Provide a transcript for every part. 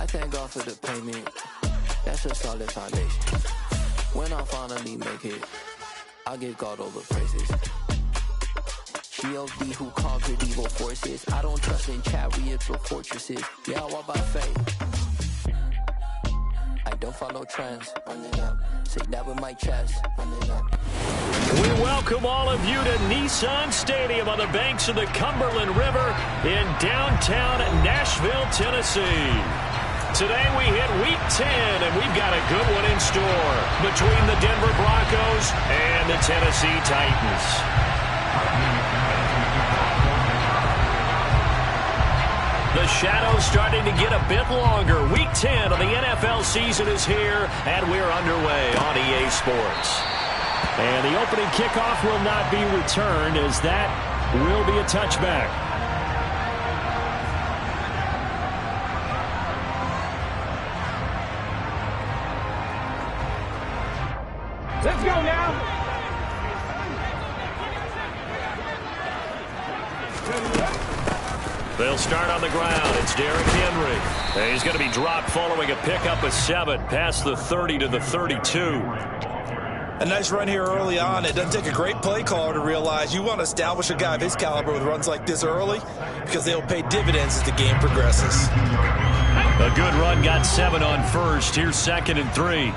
thank God for the payment. That's a solid foundation. When I finally make it, I give God all the praises. G.O.D. who conquered evil forces. I don't trust in chariots or fortresses. Yeah, I walk by faith. I don't follow trends. Run it up. Say that with my chest. Run it up. We welcome all of you to Nissan Stadium on the banks of the Cumberland River in downtown Nashville, Tennessee. Today we hit Week 10, and we've got a good one in store between the Denver Broncos and the Tennessee Titans. The shadow's starting to get a bit longer. Week 10 of the NFL season is here, and we're underway on EA Sports. And the opening kickoff will not be returned, as that will be a touchback. Let's go now. They'll start on the ground. It's Derrick Henry. And he's going to be dropped following a pickup of 7 past the 30 to the 32. A nice run here early on. It doesn't take a great play caller to realize you want to establish a guy of his caliber with runs like this early, because they'll pay dividends as the game progresses. A good run, got 7 on first. Here's 2nd and 3.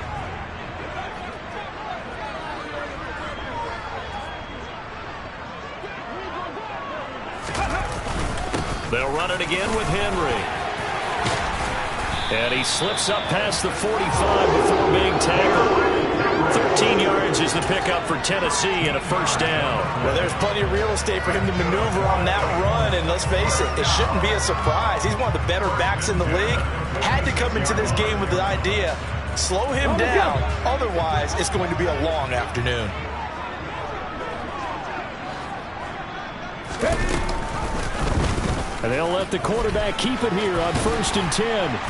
They'll run it again with Henry. And he slips up past the 45 before being tackled. 13 yards is the pickup for Tennessee and a first down. Well, there's plenty of real estate for him to maneuver on that run, and let's face it, it shouldn't be a surprise. He's one of the better backs in the league. Had to come into this game with the idea, slow him down, otherwise it's going to be a long afternoon. And they'll let the quarterback keep it here on 1st and 10.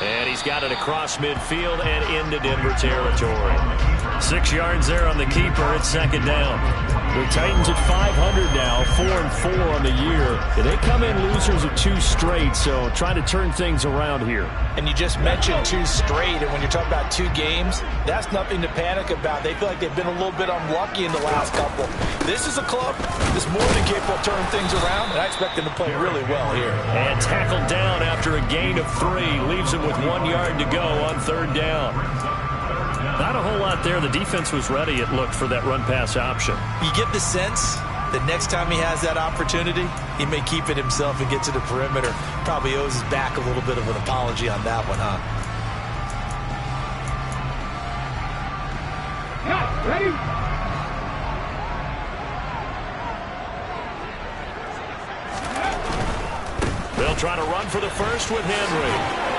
And he's got it across midfield and into Denver territory. 6 yards there on the keeper. It's 2nd down. The Titans at 500 now, 4-4 on the year. And they come in losers of 2 straight, so trying to turn things around here. And you just mentioned 2 straight, and when you're talking about 2 games, that's nothing to panic about. They feel like they've been a little bit unlucky in the last couple. This is a club that's more than capable of turning things around, and I expect them to play really well here. And tackled down after a gain of 3. Leaves him with 1 yard to go on 3rd down. Not a whole lot there. The defense was ready, it looked, for that run-pass option. You get the sense that next time he has that opportunity, he may keep it himself and get to the perimeter. Probably owes his back a little bit of an apology on that one, huh? Ready? They'll try to run for the first with Henry.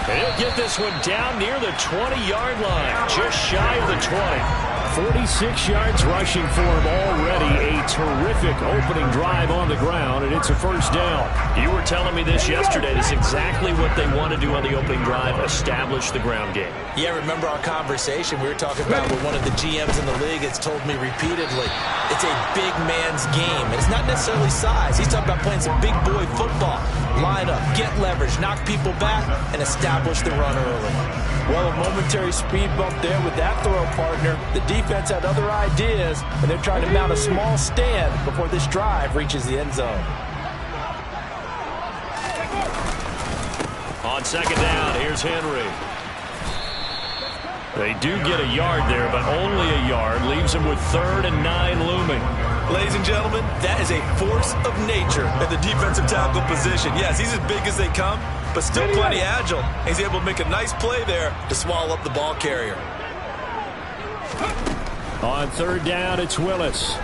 And he'll get this one down near the 20-yard line, just shy of the 20. 46 yards rushing for him already. A terrific opening drive on the ground, and it's a first down. You were telling me this yesterday. This is exactly what they want to do on the opening drive, establish the ground game. Yeah, remember our conversation we were talking about with one of the GMs in the league that's told me repeatedly, it's a big man's game. And it's not necessarily size. He's talking about playing some big boy football. Line up, get leverage, knock people back, and establish the run early. Well, a momentary speed bump there with that throw partner. The defense had other ideas, and they're trying to mount a small stand before this drive reaches the end zone. On 2nd down, here's Henry. They do get a yard there, but only a yard. Leaves them with 3rd and 9 looming. Ladies and gentlemen, that is a force of nature at the defensive tackle position. Yes, he's as big as they come, but still plenty agile. He's able to make a nice play there to swallow up the ball carrier. On 3rd down, it's Willis.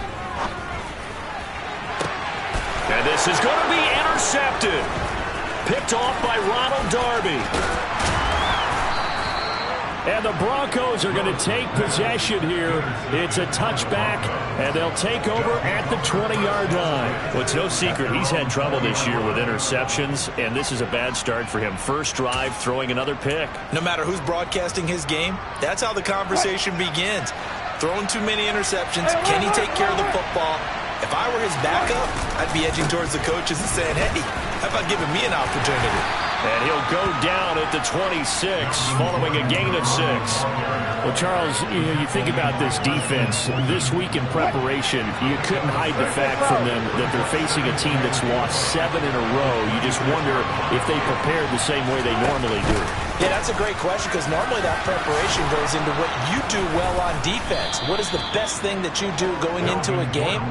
And this is going to be intercepted. Picked off by Ronald Darby. And the Broncos are going to take possession here. It's a touchback, and they'll take over at the 20-yard line. Well, it's no secret he's had trouble this year with interceptions, and this is a bad start for him. First drive, throwing another pick. No matter who's broadcasting his game, that's how the conversation begins. Throwing too many interceptions. Can he take care of the football? If I were his backup, I'd be edging towards the coaches and saying, hey, how about giving me an opportunity? And he'll go down at the 26 following a gain of 6. Well, Charles, you think about this defense. This week in preparation, you couldn't hide the fact from them that they're facing a team that's lost 7 in a row. You just wonder if they prepared the same way they normally do. Yeah, that's a great question because normally that preparation goes into what you do well on defense. What is the best thing that you do going into a game?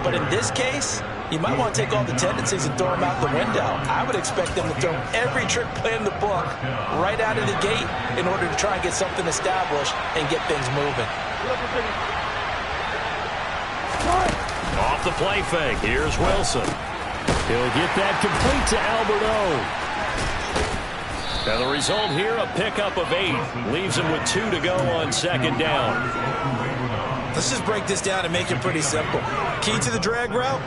But in this case, you might want to take all the tendencies and throw them out the window. I would expect them to throw every trick play in the book right out of the gate in order to try and get something established and get things moving. Off the play fake, here's Wilson. He'll get that complete to Alberto. And the result here, a pickup of 8. Leaves him with 2 to go on 2nd down. Let's just break this down and make it pretty simple. Key to the drag route,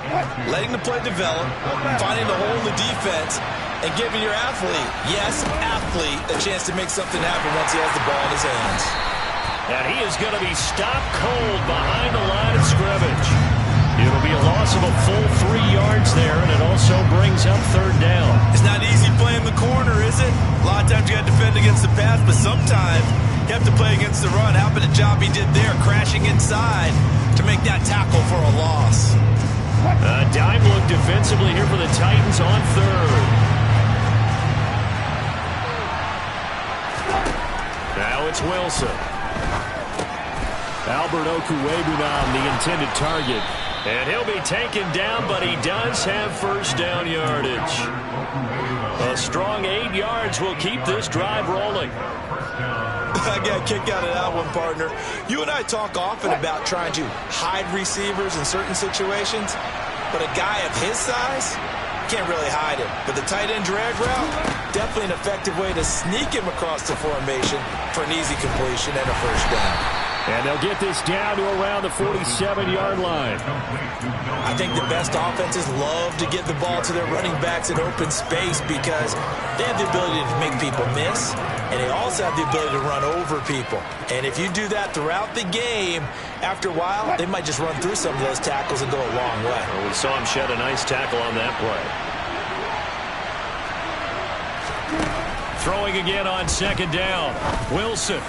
letting the play develop, finding the hole in the defense, and giving your athlete, yes, athlete, a chance to make something happen once he has the ball in his hands. And he is going to be stopped cold behind the line of scrimmage. It'll be a loss of a full 3 yards there, and it also brings up 3rd down. It's not easy playing the corner, is it? A lot of times you got to defend against the pass, but sometimes you have to play against the run. How about the job he did there, crashing inside to make that tackle for a loss? A dime look defensively here for the Titans on 3rd. Now it's Wilson. Alberto Cuevunam, the intended target. And he'll be taken down, but he does have 1st down yardage. A strong 8 yards will keep this drive rolling. I got a kick out of that one, partner. You and I talk often about trying to hide receivers in certain situations, but a guy of his size can't really hide him. But the tight end drag route, definitely an effective way to sneak him across the formation for an easy completion and a 1st down. And they'll get this down to around the 47-yard line. I think the best offenses love to get the ball to their running backs in open space because they have the ability to make people miss, and they also have the ability to run over people. And if you do that throughout the game, after a while, they might just run through some of those tackles and go a long way. Well, we saw him shed a nice tackle on that play. Throwing again on 2nd down. Wilson.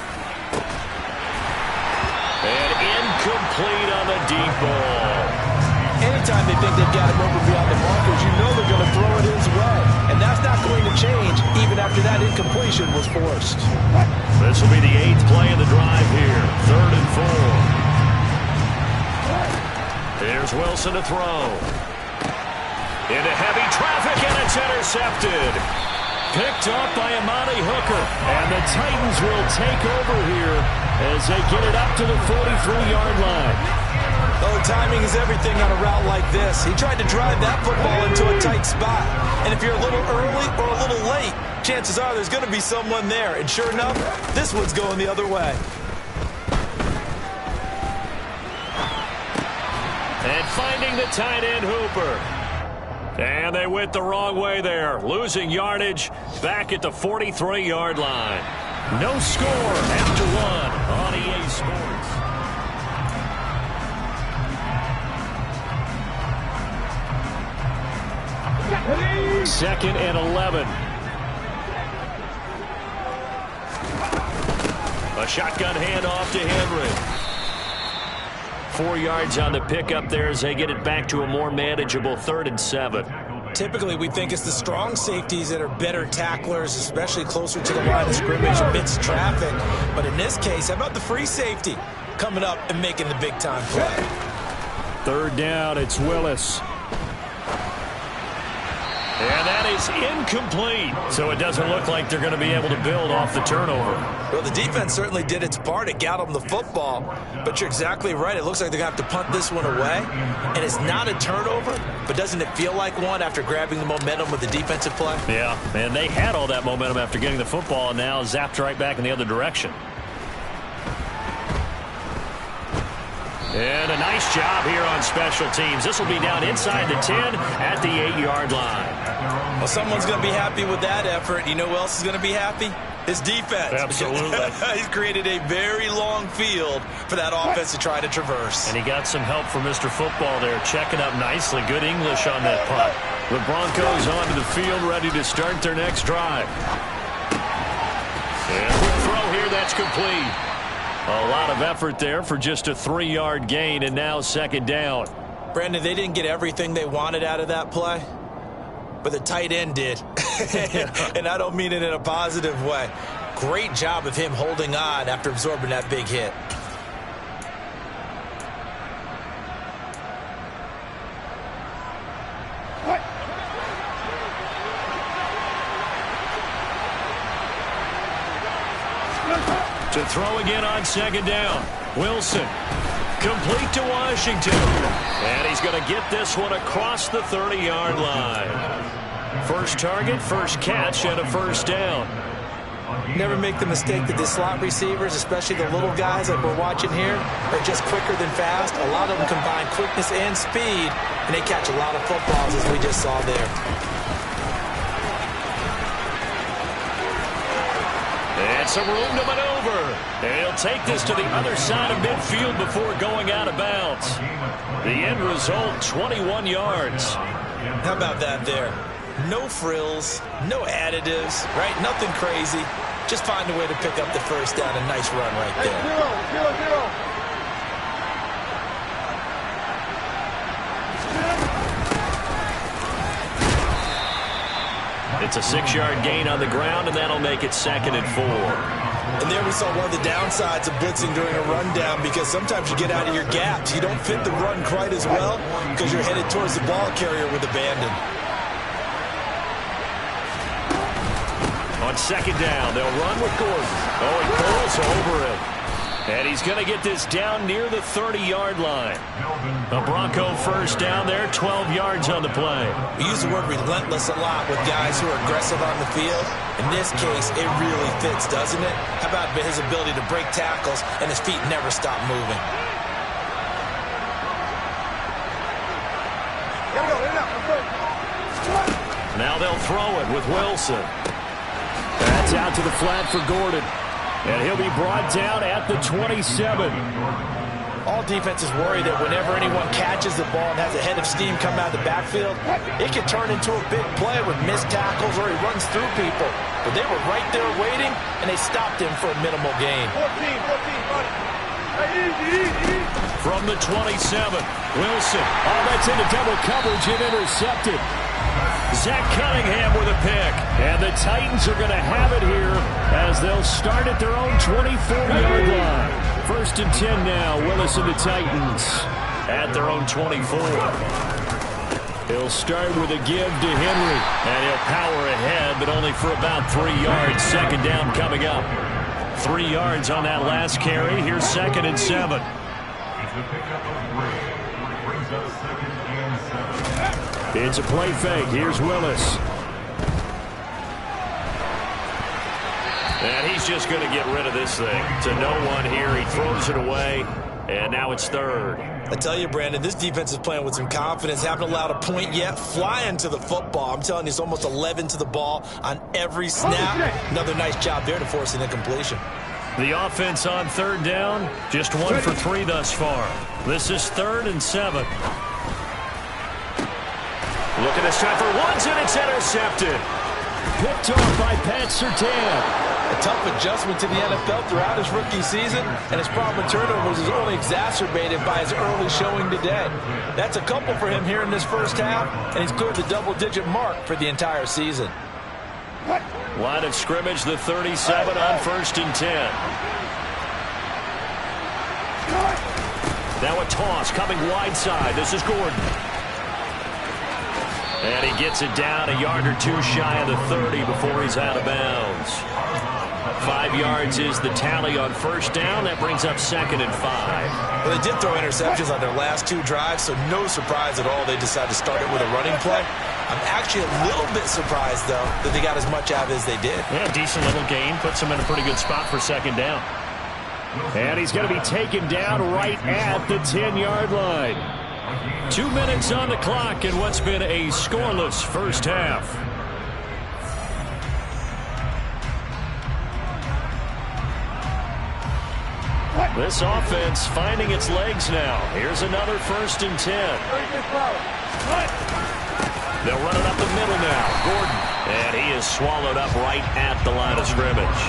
And incomplete on the deep ball. Anytime they think they've got him over beyond the markers, you know they're going to throw it his way. And that's not going to change even after that incompletion was forced. This will be the 8th play of the drive here. 3rd and 4. Here's Wilson to throw. Into heavy traffic, and it's intercepted. Picked up by Amani Hooker. And the Titans will take over here as they get it up to the 43-yard line. Oh, timing is everything on a route like this. He tried to drive that football into a tight spot. And if you're a little early or a little late, chances are there's going to be someone there. And sure enough, this one's going the other way. And finding the tight end Hooper. And they went the wrong way there, losing yardage back at the 43-yard line. No score after 1 on EA Sports. Second and 11. A shotgun handoff to Henry. 4 yards on the pickup there as they get it back to a more manageable 3rd and 7. Typically, we think it's the strong safeties that are better tacklers, especially closer to the line of scrimmage amidst traffic. But in this case, how about the free safety coming up and making the big-time play? 3rd down, it's Willis. And that is incomplete. So it doesn't look like they're going to be able to build off the turnover. Well, the defense certainly did its part. It got them the football. But you're exactly right. It looks like they're going to have to punt this one away. And it's not a turnover, but doesn't it feel like one after grabbing the momentum with the defensive play? Yeah, and they had all that momentum after getting the football and now zapped right back in the other direction. And a nice job here on special teams. This will be down inside the 10 at the 8-yard line. Well, someone's going to be happy with that effort. You know who else is going to be happy? His defense. Absolutely. He's created a very long field for that offense to try to traverse. And he got some help from Mr. Football there, checking up nicely. Good English on that punt. The Broncos onto the field, ready to start their next drive. And quick throw here, that's complete. A lot of effort there for just a 3-yard gain, and now second down. Brandon, they didn't get everything they wanted out of that play, but the tight end did. And I don't mean it in a positive way. Great job of him holding on after absorbing that big hit. To throw again on second down. Wilson. Complete to Washington. And he's going to get this one across the 30-yard line. First target, first catch, and a first down. Never make the mistake that the slot receivers, especially the little guys like we're watching here, are just quicker than fast. A lot of them combine quickness and speed, and they catch a lot of footballs, as we just saw there. And some room to maneuver. And he'll take this to the other side of midfield before going out of bounds. The end result, 21 yards. How about that there? No frills, no additives, right? Nothing crazy. Just find a way to pick up the first down. A nice run right there. 0. It's a 6-yard gain on the ground, and that'll make it 2nd and 4. And there we saw one of the downsides of blitzing during a rundown, because sometimes you get out of your gaps. You don't fit the run quite as well because you're headed towards the ball carrier with abandon. On second down, they'll run with Gordon. Oh, he pulls over it. And he's going to get this down near the 30-yard line. A Bronco first down there, 12 yards on the play. We use the word relentless a lot with guys who are aggressive on the field. In this case, it really fits, doesn't it? How about his ability to break tackles and his feet never stop moving? Now they'll throw it with Wilson. That's out to the flat for Gordon. And he'll be brought down at the 27. All defenses worry that whenever anyone catches the ball and has a head of steam come out of the backfield, it can turn into a big play with missed tackles or he runs through people. But they were right there waiting, and they stopped him for a minimal gain. 14, buddy. Hey, easy. From the 27, Wilson. Oh, that's into double coverage and intercepted. Zach Cunningham with a pick. And the Titans are going to have it here as they'll start at their own 24-yard line. 1st and 10 now. Willis and the Titans at their own 24. He'll start with a give to Henry. And he'll power ahead, but only for about 3 yards. Second down coming up. 3 yards on that last carry. Here's 2nd and 7. It's a play fake. Here's Willis. And he's just going to get rid of this thing to no one here. He throws it away, and now it's 3rd. I tell you, Brandon, this defense is playing with some confidence. Haven't allowed a point yet. Flying to the football. I'm telling you, it's almost 11 to the ball on every snap. Another nice job there to force an incompletion. The offense on 3rd down, just 1 for 3 thus far. This is 3rd and 7. Look at this time for Woods, and it's intercepted. Picked off by Pat Surtain. A tough adjustment to the NFL throughout his rookie season, and his problem with turnovers is only exacerbated by his early showing today. That's a couple for him here in this first half, and he's cleared the double-digit mark for the entire season. Line of scrimmage, the 37 on 1st and 10. Now a toss coming wide side. This is Gordon. And he gets it down a yard or 2 shy of the 30 before he's out of bounds. 5 yards is the tally on 1st down. That brings up 2nd and 5. Well, they did throw interceptions on their last 2 drives, so no surprise at all they decided to start it with a running play. I'm actually a little bit surprised, though, that they got as much out of it as they did. Yeah, decent little gain. Puts him in a pretty good spot for 2nd down. And he's going to be taken down right at the 10-yard line. 2 minutes on the clock in what's been a scoreless first half. This offense finding its legs now. Here's another 1st and 10. They'll run it up the middle now. Gordon. And he is swallowed up right at the line of scrimmage.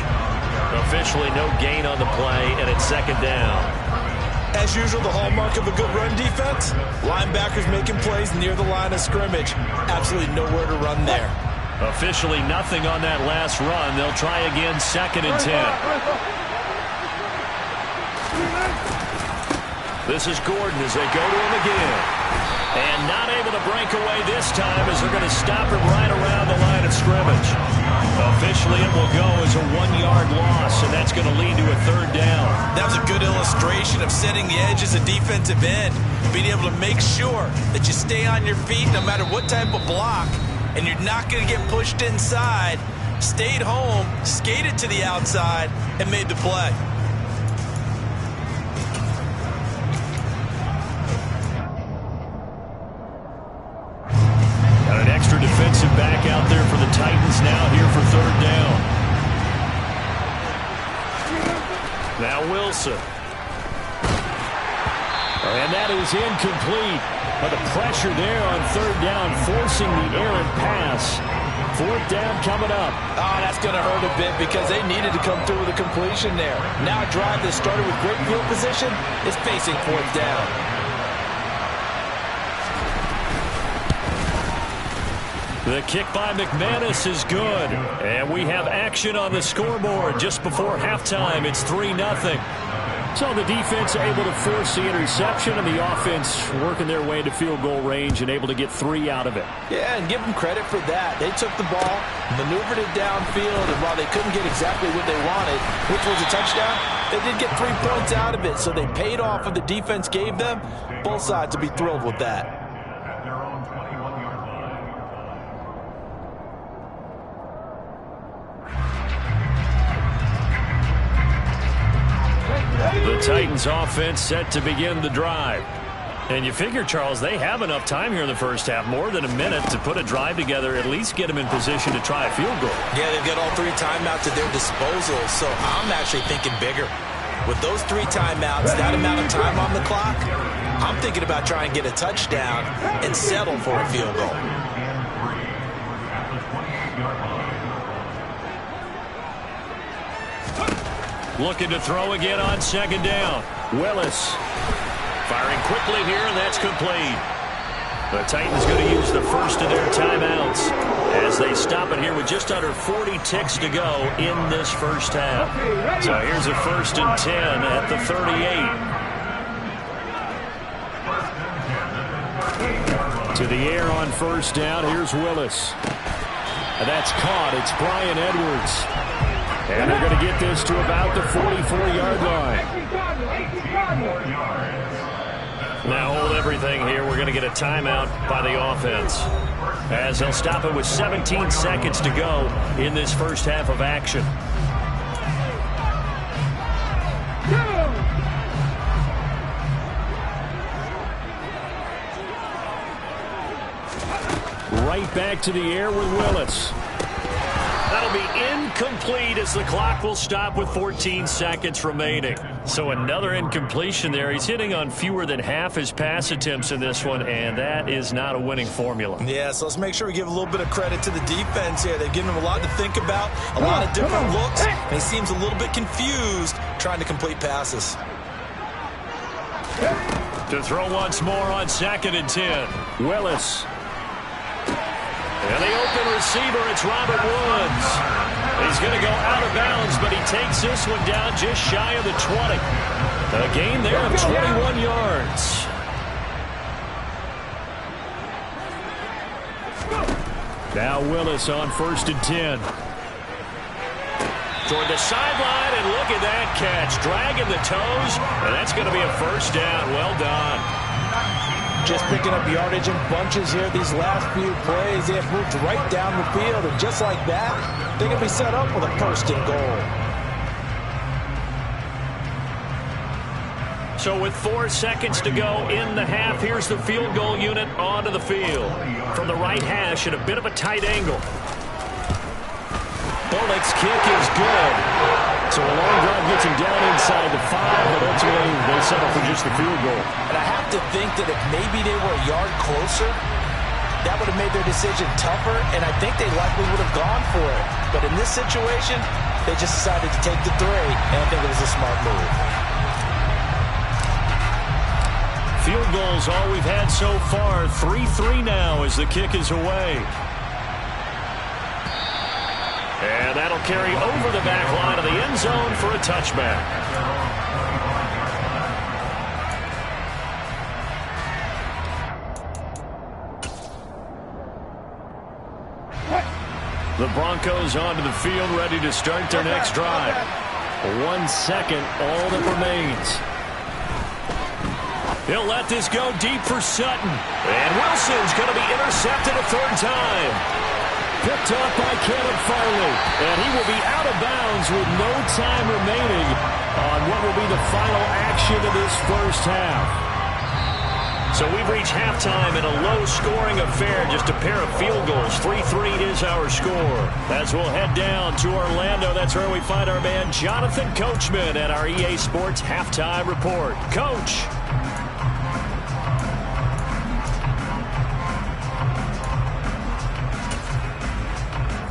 Officially no gain on the play, and it's 2nd down. As usual, the hallmark of a good run defense, linebackers making plays near the line of scrimmage. Absolutely nowhere to run there. Officially nothing on that last run. They'll try again, 2nd and 10. This is Gordon as they go to him again. And not able to break away this time as they're going to stop him right around the line of scrimmage. Officially, it will go as a 1-yard loss, and that's going to lead to a 3rd down. That was a good illustration of setting the edge as a defensive end, being able to make sure that you stay on your feet no matter what type of block, and you're not going to get pushed inside. Stayed home, skated to the outside, and made the play. Defensive back out there for the Titans now here for 3rd down. Now Wilson. And that is incomplete. But the pressure there on 3rd down, forcing the errant pass. 4th down coming up. Oh, that's going to hurt a bit because they needed to come through with a completion there. Now a drive that started with great field position is facing 4th down. The kick by McManus is good. And we have action on the scoreboard just before halftime. It's 3-0. So the defense able to force the interception, and the offense working their way to field goal range and able to get 3 out of it. Yeah, and give them credit for that. They took the ball, maneuvered it downfield, and while they couldn't get exactly what they wanted, which was a touchdown, they did get 3 points out of it. So they paid off what the defense gave them. Both sides will be thrilled with that. The Titans offense set to begin the drive. And you figure, Charles, they have enough time here in the first half, more than a minute, to put a drive together, at least get them in position to try a field goal. Yeah, they've got all 3 timeouts at their disposal, so I'm actually thinking bigger. With those 3 timeouts, that amount of time on the clock, I'm thinking about trying to get a touchdown and settle for a field goal. Looking to throw again on 2nd down. Willis firing quickly here, and that's complete. The Titans going to use the first of their timeouts as they stop it here with just under 40 ticks to go in this first half. So here's a 1st and 10 at the 38. To the air on 1st down. Here's Willis. And that's caught. It's Brian Edwards. And they're going to get this to about the 44-yard line. Now hold everything here. We're going to get a timeout by the offense, as they'll stop it with 17 seconds to go in this first half of action. Right back to the air with Willis. That'll be incomplete as the clock will stop with 14 seconds remaining. So another incompletion there. He's hitting on fewer than half his pass attempts in this one, and that is not a winning formula. Yeah, so let's make sure we give a little bit of credit to the defense here. They've given him a lot to think about, a lot of different looks, and he seems a little bit confused trying to complete passes. To throw once more on 2nd and 10. Willis. And the open receiver, it's Robert Woods. He's going to go out of bounds, but he takes this one down just shy of the 20. A gain there of 21 yards. Now Willis on 1st and 10. Toward the sideline, and look at that catch. Dragging the toes, and that's going to be a 1st down. Well done. Just picking up yardage in bunches here these last few plays. They have moved right down the field, and just like that, they're going to be set up with a 1st and goal. So with 4 seconds to go in the half, here's the field goal unit onto the field. From the right hash at a bit of a tight angle. Bullock's kick is good. So a long drive gets him down inside the 5, but ultimately they settle for just the field goal. And I have to think that if maybe they were a yard closer, that would have made their decision tougher, and I think they likely would have gone for it. But in this situation, they just decided to take the 3, and I think it was a smart move. Field goals all we've had so far. 3-3 now as the kick is away. And that'll carry over the back line of the end zone for a touchback. The Broncos onto the field, ready to start their next drive. 1 second, all that remains. He'll let this go deep for Sutton. And Wilson's going to be intercepted a 3rd time. Picked up by Caleb Farley. And he will be out of bounds with no time remaining on what will be the final action of this first half. So we've reached halftime in a low-scoring affair, just a pair of field goals. 3-3 is our score. As we'll head down to Orlando, that's where we find our man Jonathan Coachman at our EA Sports Halftime Report. Coach.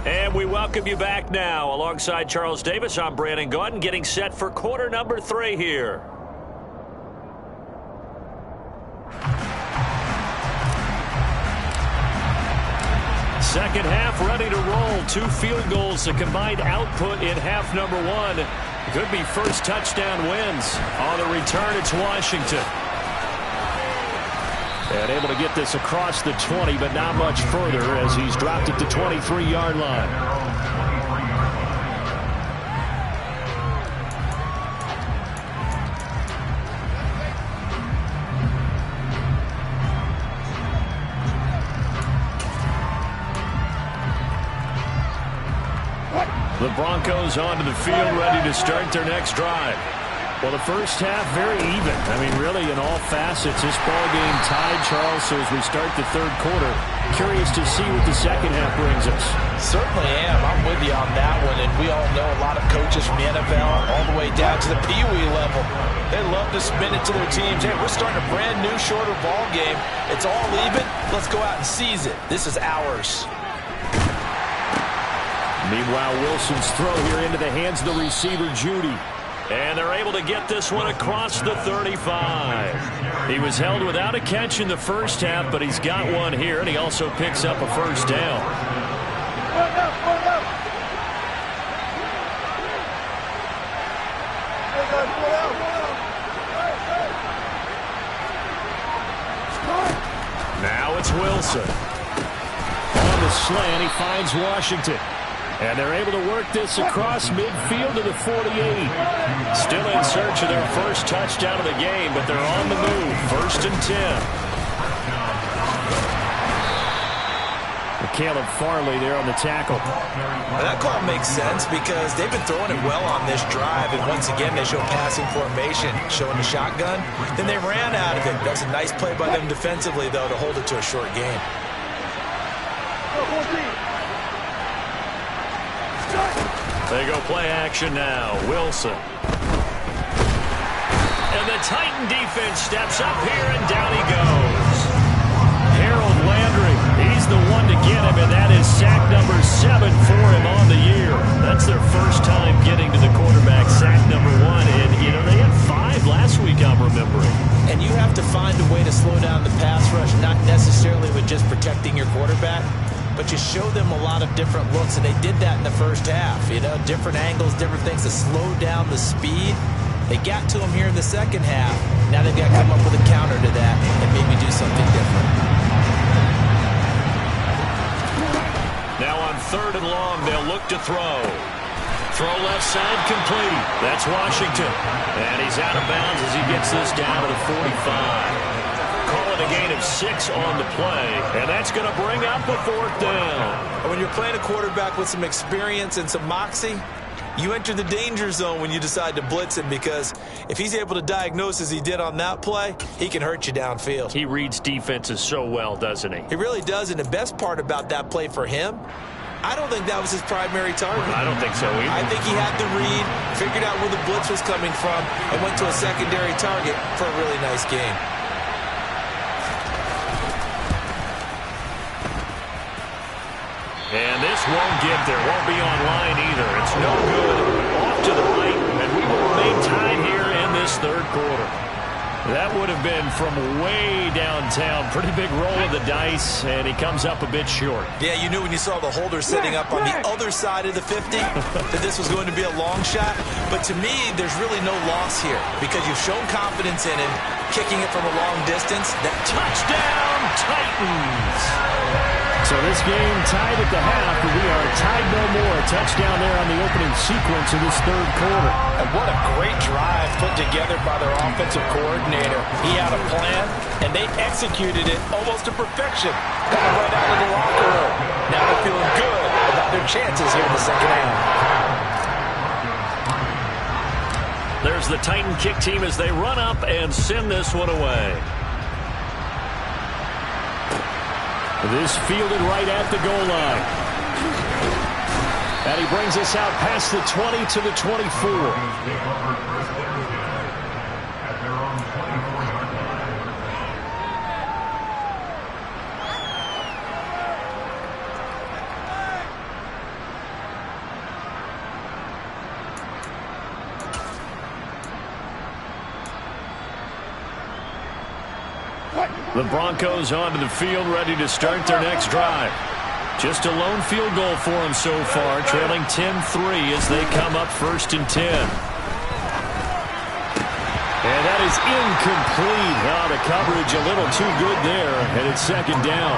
And we welcome you back now. Alongside Charles Davis, I'm Brandon Gaudin, getting set for quarter number 3 here. Second half ready to roll. 2 field goals, the combined output in half number 1. Could be first touchdown wins. On the return, it's Washington. And able to get this across the 20, but not much further as he's dropped at the 23-yard line. The Broncos onto the field, ready to start their next drive. Well, the first half, very even. I mean, really, in all facets, this ball game tied, Charles. So as we start the 3rd quarter, curious to see what the second half brings us. Certainly am. I'm with you on that one. And we all know a lot of coaches from the NFL all the way down to the Pee Wee level. They love to spin it to their teams. Hey, we're starting a brand new, shorter ball game. It's all even. Let's go out and seize it. This is ours. Meanwhile, Wilson's throw here into the hands of the receiver, Judy. And they're able to get this one across the 35. He was held without a catch in the first half, but he's got one here, and he also picks up a first down. Now it's Wilson. On the slant, he finds Washington. And they're able to work this across midfield to the 48. Still in search of their first touchdown of the game, but they're on the move. 1st and 10. Caleb Farley there on the tackle. Well, that call makes sense because they've been throwing it well on this drive, and once again they show passing formation, showing the shotgun. Then they ran out of it. That's a nice play by them defensively, though, to hold it to a short game. They go play action now. Wilson. And the Titan defense steps up here, and down he goes. Harold Landry, he's the one to get him, and that is sack number 7 for him on the year. That's their first time getting to the quarterback, sack number 1. And, you know, they had 5 last week, I'm remembering. And you have to find a way to slow down the pass rush, not necessarily with just protecting your quarterback, but you show them a lot of different looks, and they did that in the first half. You know, different angles, different things to slow down the speed. They got to him here in the second half. Now they've got to come up with a counter to that and maybe do something different. Now on 3rd and long, they'll look to throw. Throw left side complete. That's Washington. And he's out of bounds as he gets this down to the 45. Call it a gain of 6 on the play, and that's going to bring up a 4th down. When you're playing a quarterback with some experience and some moxie, you enter the danger zone when you decide to blitz him, because if he's able to diagnose as he did on that play, he can hurt you downfield. He reads defenses so well, doesn't he? He really does, and the best part about that play for him, I don't think that was his primary target. I don't think so either. I think he had the read, figured out where the blitz was coming from, and went to a secondary target for a really nice game. And this won't get there. Won't be online either. It's no good. Off to the right, and we will remain tied here in this third quarter. That would have been from way downtown. Pretty big roll of the dice, and he comes up a bit short. Yeah, you knew when you saw the holder setting up on the other side of the 50 that this was going to be a long shot. But to me, there's really no loss here because you've shown confidence in him, kicking it from a long distance. That Touchdown, Titans! So this game tied at the half, but we are tied no more. Touchdown there on the opening sequence of this third quarter. And what a great drive put together by their offensive coordinator. He had a plan, and they executed it almost to perfection. Coming right out of the locker room. Now they're feeling good about their chances here in the second half. There's the Titan kick team as they run up and send this one away. This fielded right at the goal line. And he brings us out past the 20 to the 24. The Broncos onto the field, ready to start their next drive. Just a lone field goal for them so far, trailing 10-3 as they come up 1st and 10. And that is incomplete. Oh, the coverage a little too good there, and it's 2nd down.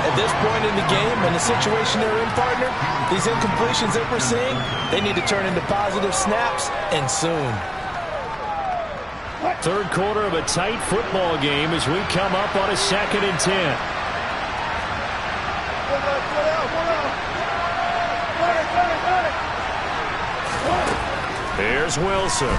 At this point in the game and the situation they're in, partner, these incompletions that we're seeing, they need to turn into positive snaps, and soon. Third quarter of a tight football game as we come up on a 2nd and 10. Here's Wilson.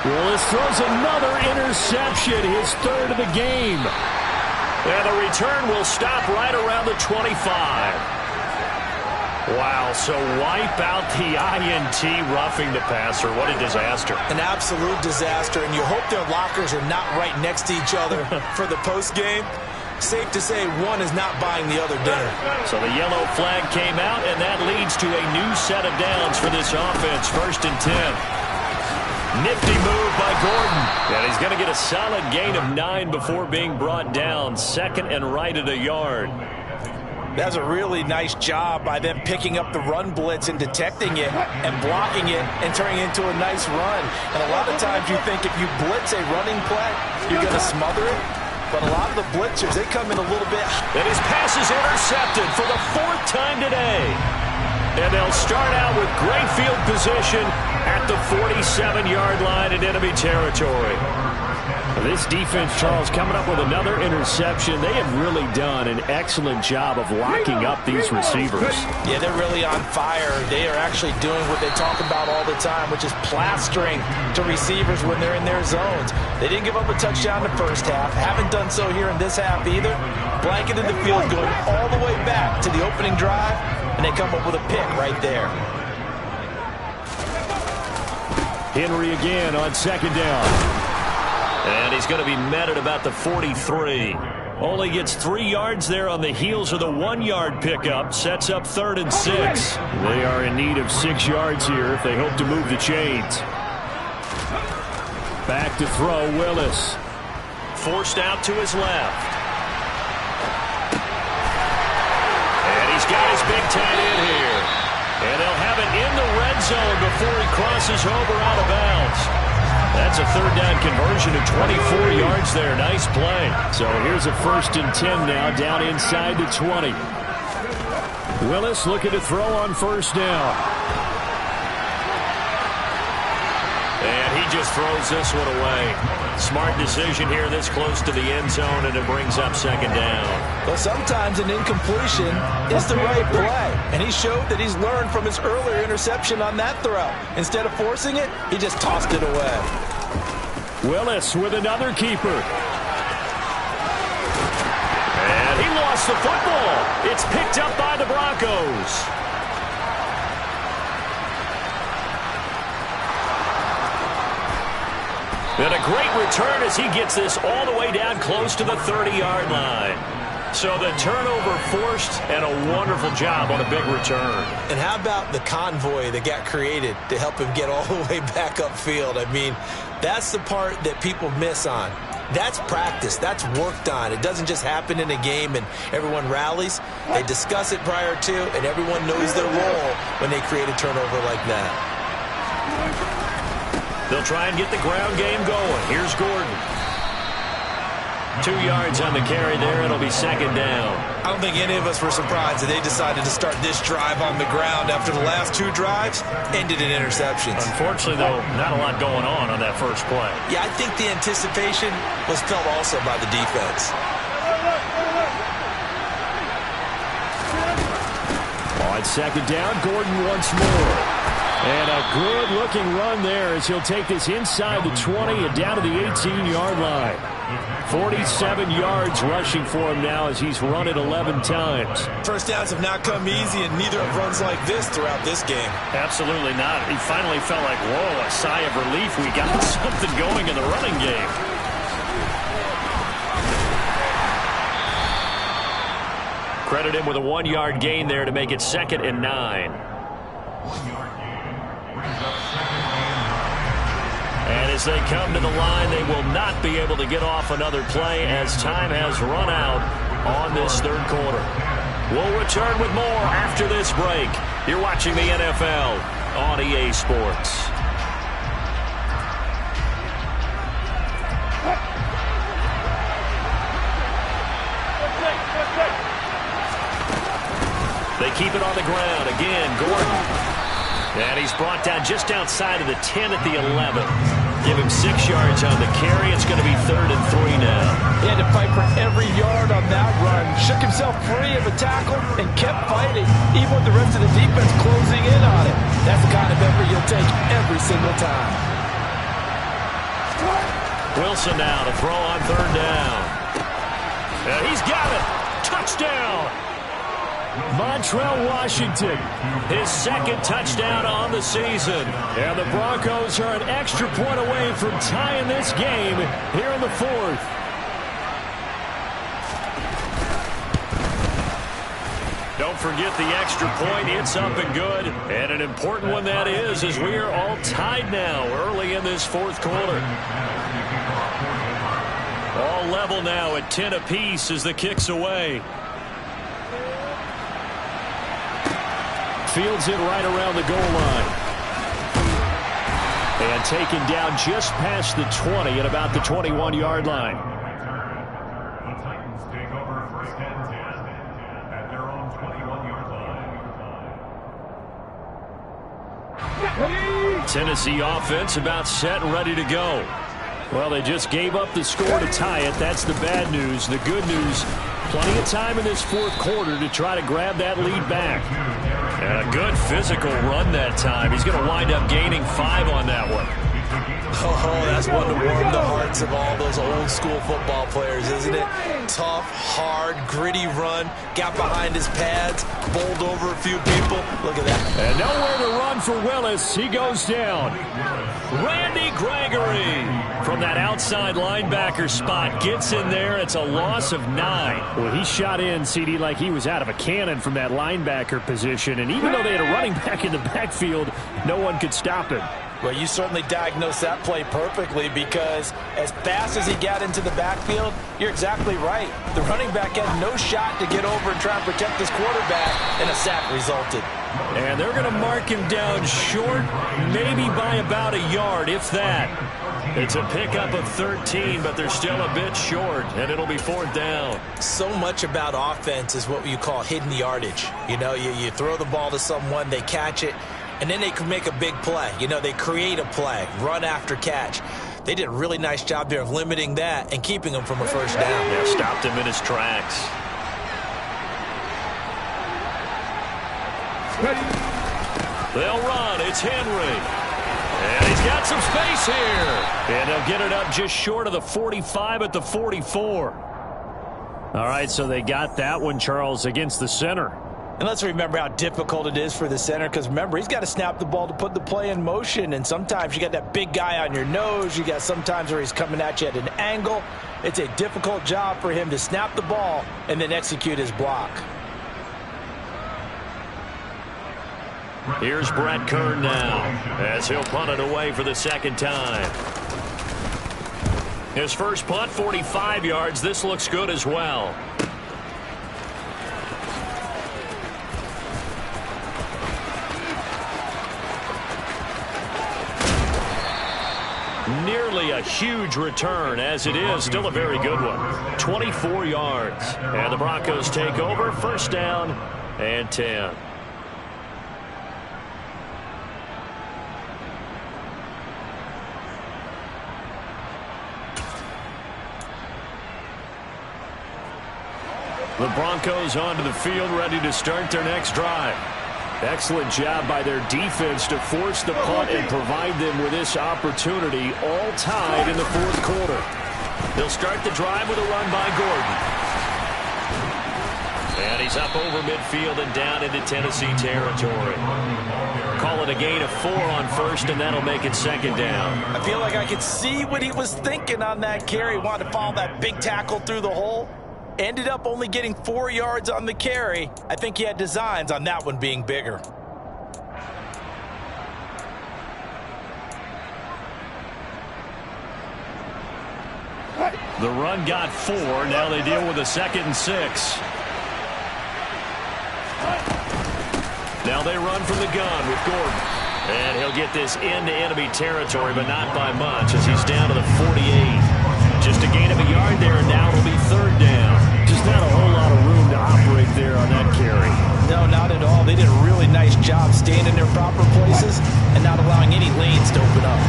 Willis throws another interception, his 3rd of the game. And the return will stop right around the 25. Wow, so wipe out the INT roughing the passer. What a disaster. An absolute disaster, and you hope their lockers are not right next to each other for the postgame. Safe to say one is not buying the other dinner. So the yellow flag came out, and that leads to a new set of downs for this offense. 1st and 10. Nifty move by Gordon. And he's going to get a solid gain of 9 before being brought down. 2nd and right at a yard. That's a really nice job by them picking up the run blitz and detecting it and blocking it and turning it into a nice run. And a lot of times you think if you blitz a running play, you're going to smother it. But a lot of the blitzers, they come in a little bit. And his pass is intercepted for the 4th time today. And they'll start out with great field position at the 47-yard line in enemy territory. This defense, Charles, coming up with another interception. They have really done an excellent job of locking up these receivers. Yeah, they're really on fire. They are actually doing what they talk about all the time, which is plastering to receivers when they're in their zones. They didn't give up a touchdown in the first half. Haven't done so here in this half either. Blanketed the field going all the way back to the opening drive, and they come up with a pick right there. Henry again on 2nd down. And he's going to be met at about the 43. Only gets 3 yards there on the heels of the 1-yard pickup. Sets up 3rd and 6. They are in need of 6 yards here if they hope to move the chains. Back to throw, Willis. Forced out to his left. And he's got his big tight end here. And they'll have it in the red zone before he crosses over out of bounds. That's a 3rd down conversion of 24 yards there. Nice play. So here's a 1st and 10 now down inside the 20. Willis looking to throw on 1st down. And he just throws this one away. Smart decision here this close to the end zone, and it brings up 2nd down. But sometimes an incompletion is the right play. And he showed that he's learned from his earlier interception on that throw. Instead of forcing it, he just tossed it away. Willis with another keeper. And he lost lost the football. It's picked up by the Broncos. And a great return as he gets this all the way down close to the 30-yard line. So the turnover forced, and a wonderful job on a big return. And how about the convoy that got created to help him get all the way back upfield? I mean, that's the part that people miss on. That's practice. That's worked on. It doesn't just happen in a game and everyone rallies. They discuss it prior to, and everyone knows their role when they create a turnover like that. They'll try and get the ground game going. Here's Gordon. 2 yards on the carry there. It'll be second down. I don't think any of us were surprised that they decided to start this drive on the ground after the last 2 drives ended in interceptions. Unfortunately, though, not a lot going on that first play. Yeah, I think the anticipation was felt also by the defense. On second down, Gordon once more. And a good-looking run there as he'll take this inside the 20 and down to the 18-yard line. 47 yards rushing for him now as he's run it 11 times. First downs have not come easy, and neither have runs like this throughout this game. Absolutely not. He finally felt like, whoa, a sigh of relief. We got something going in the running game. Credit him with a 1-yard gain there to make it 2nd and 9. And as they come to the line, they will not be able to get off another play as time has run out on this third quarter. We'll return with more after this break. You're watching the NFL on EA Sports. They keep it on the ground. Again, Gordon. And he's brought down just outside of the 10 at the 11. Give him 6 yards on the carry. It's going to be 3rd and 3 now. He had to fight for every yard on that run. Shook himself free of a tackle and kept fighting, even with the rest of the defense closing in on it. That's the kind of effort you'll take every single time. Wilson now to throw on 3rd down. And he's got it. Touchdown. Montrell Washington, his 2nd touchdown on the season. And the Broncos are an extra point away from tying this game here in the 4th. Don't forget the extra point. It's up and good. And an important one that is, as we are all tied now early in this 4th quarter. All level now at 10 apiece as the kick's away. Fields it right around the goal line. And taken down just past the 20 at about the 21-yard line. The Titans take over 1st and 10 at their own 21-yard line. Tennessee offense about set and ready to go. Well, they just gave up the score to tie it. That's the bad news. The good news, plenty of time in this 4th quarter to try to grab that lead back. And a good physical run that time. He's going to wind up gaining 5 on that one. Oh, that's one to warm the hearts of all those old school football players, isn't it? Tough, hard, gritty run. Got behind his pads, bowled over a few people. Look at that. And nowhere to run for Willis. He goes down. Randy Gregory from that outside linebacker spot gets in there. It's a loss of 9. Well, he shot in, CD, like he was out of a cannon from that linebacker position. And even though they had a running back in the backfield, no one could stop him. Well, you certainly diagnosed that play perfectly, because as fast as he got into the backfield, you're exactly right. The running back had no shot to get over and try and protect this quarterback, and a sack resulted. And they're going to mark him down short, maybe by about a yard, if that. It's a pickup of 13, but they're still a bit short, and it'll be 4th down. So much about offense is what you call hidden yardage. You know, you throw the ball to someone, they catch it, and then they can make a big play. You know, they create a play, run after catch. They did a really nice job there of limiting that and keeping him from a 1st down. Yeah, stopped him in his tracks. They'll run. It's Henry. And he's got some space here. And they'll get it up just short of the 45 at the 44. All right, so they got that one, Charles, against the center. And let's remember how difficult it is for the center, because remember, he's got to snap the ball to put the play in motion, and sometimes you got that big guy on your nose. You got sometimes where he's coming at you at an angle. It's a difficult job for him to snap the ball and then execute his block. Here's Brett Kern now as he'll punt it away for the second time. His first punt, 45 yards. This looks good as well. Nearly a huge return, as it is still a very good one. 24 yards. And the Broncos take over. First down and 10. The Broncos onto the field, ready to start their next drive. Excellent job by their defense to force the punt and provide them with this opportunity, all tied in the fourth quarter. They'll start the drive with a run by Gordon. And he's up over midfield and down into Tennessee territory. Call it a gain of 4 on first, and that'll make it second down. I feel like I could see what he was thinking on that carry. Wanted to follow that big tackle through the hole. Ended up only getting 4 yards on the carry. I think he had designs on that one being bigger. The run got 4. Now they deal with a 2nd and 6. Now they run from the gun with Gordon. And he'll get this into enemy territory, but not by much as he's down to the 48. Just a gain of a yard there, and now it'll be third down. Just not a whole lot of room to operate there on that carry. No, not at all. They did a really nice job staying in their proper places and not allowing any lanes to open up.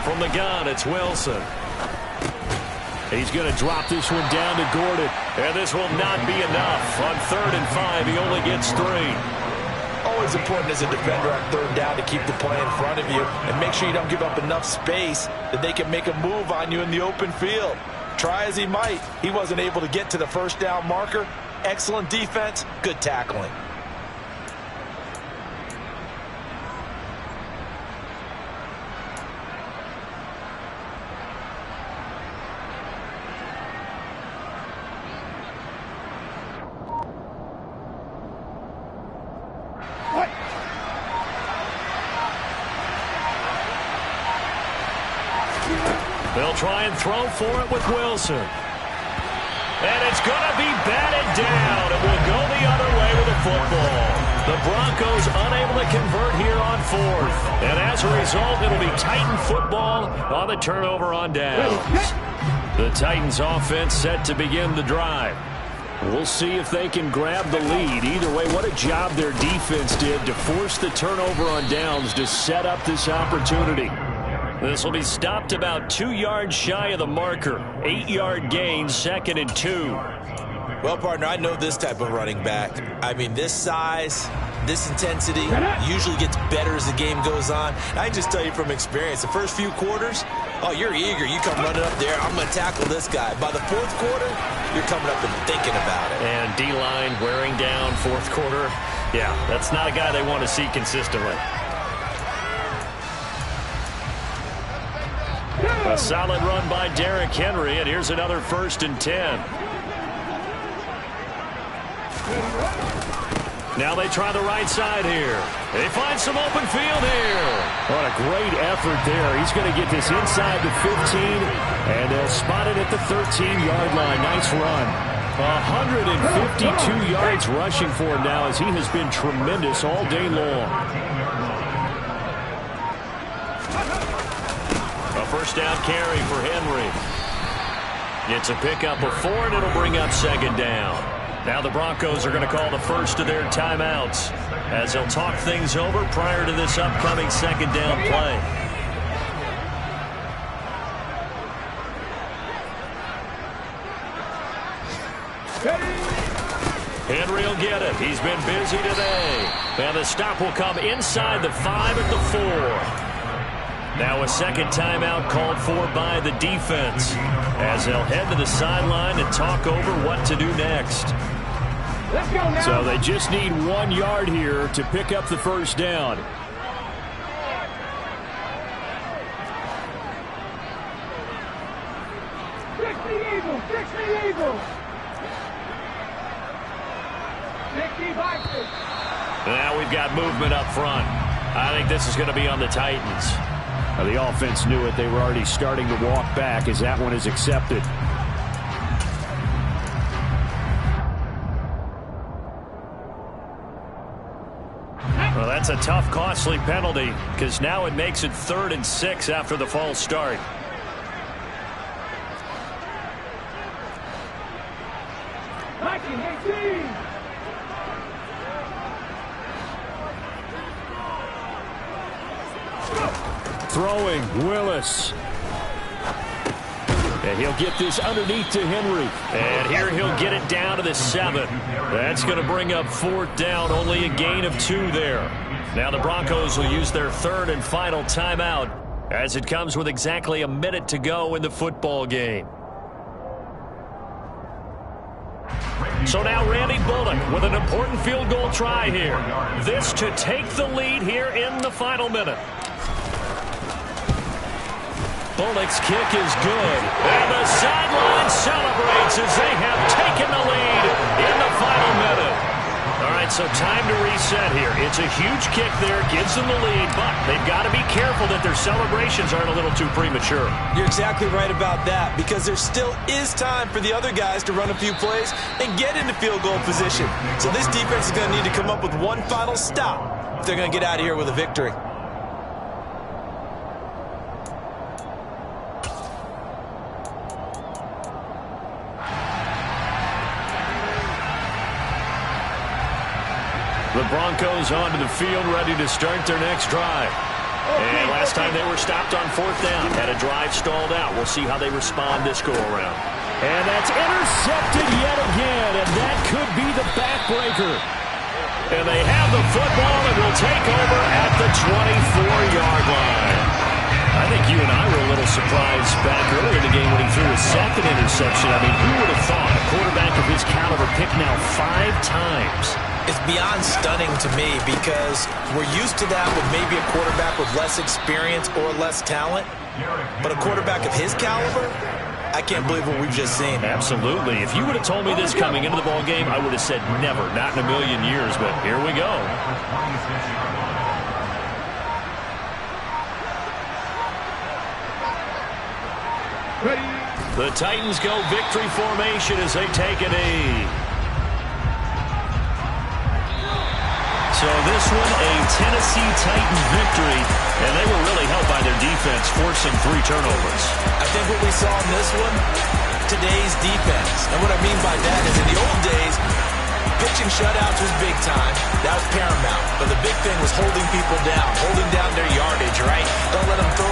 From the gun, it's Wilson. He's going to drop this one down to Gordon. And this will not be enough. On 3rd and 5, he only gets 3. Always important as a defender on 3rd down to keep the play in front of you and make sure you don't give up enough space that they can make a move on you in the open field. Try as he might, he wasn't able to get to the first down marker. Excellent defense, good tackling. They'll try and throw for it with Wilson. And it's going to be batted down. It will go the other way with the football. The Broncos unable to convert here on 4th. And as a result, it'll be Titan football on the turnover on downs. The Titans offense set to begin the drive. We'll see if they can grab the lead. Either way, what a job their defense did to force the turnover on downs to set up this opportunity. This will be stopped about 2 yards shy of the marker. 8-yard gain, 2nd and 2. Well, partner, I know this type of running back. I mean, this size, this intensity usually gets better as the game goes on. I can just tell you from experience, the first few quarters, oh, you're eager. You come running up there, I'm going to tackle this guy. By the 4th quarter, you're coming up and thinking about it. And D-line wearing down 4th quarter. Yeah, that's not a guy they want to see consistently. A solid run by Derrick Henry, and here's another 1st and 10. Now they try the right side here. They find some open field here. What a great effort there. He's going to get this inside the 15, and they'll spot it at the 13-yard line. Nice run. 152 yards rushing for him now as he has been tremendous all day long. A first down carry for Henry. Gets a pickup of 4, and it'll bring up 2nd down. Now the Broncos are going to call the first of their timeouts as they'll talk things over prior to this upcoming 2nd down play. Henry will get it. He's been busy today. And the stop will come inside the 5 at the 4. Now a second timeout called for by the defense as they'll head to the sideline and talk over what to do next. Let's go now. So they just need 1 yard here to pick up the first down. Fix the Eagles. Fix the Eagles. 65. Now we've got movement up front. I think this is going to be on the Titans. Now the offense knew it. They were already starting to walk back as that one is accepted. Well, that's a tough, costly penalty because now it makes it 3rd and 6 after the false start. Throwing, Willis. And he'll get this underneath to Henry. And here he'll get it down to the 7. That's going to bring up 4th down, only a gain of 2 there. Now the Broncos will use their 3rd and final timeout as it comes with exactly a minute to go in the football game. So now Randy Bullock with an important field goal try here. This to take the lead here in the final minute. Bullock's kick is good. And the sideline celebrates as they have taken the lead in the final minute. All right, so time to reset here. It's a huge kick there, gives them the lead, but they've got to be careful that their celebrations aren't a little too premature. You're exactly right about that because there still is time for the other guys to run a few plays and get into field goal position. So this defense is going to need to come up with one final stop if they're going to get out of here with a victory. The Broncos onto the field, ready to start their next drive. And last time they were stopped on 4th down, had a drive stalled out. We'll see how they respond this go-around. And that's intercepted yet again, and that could be the backbreaker. And they have the football and will take over at the 24-yard line. I think you and I were a little surprised back earlier in the game when he threw his 2nd interception. I mean, who would have thought a quarterback of his caliber picked now 5 times? It's beyond stunning to me because we're used to that with maybe a quarterback with less experience or less talent. But a quarterback of his caliber, I can't believe what we've just seen. Absolutely. If you would have told me this coming into the ball game, I would have said never, not in a million years. But here we go. The Titans go victory formation as they take a knee. So this one, a Tennessee Titans victory, and they were really helped by their defense, forcing 3 turnovers. I think what we saw in this one, today's defense. And what I mean by that is in the old days, pitching shutouts was big time. That was paramount. But the big thing was holding people down, holding down their yardage, right? Don't let them throw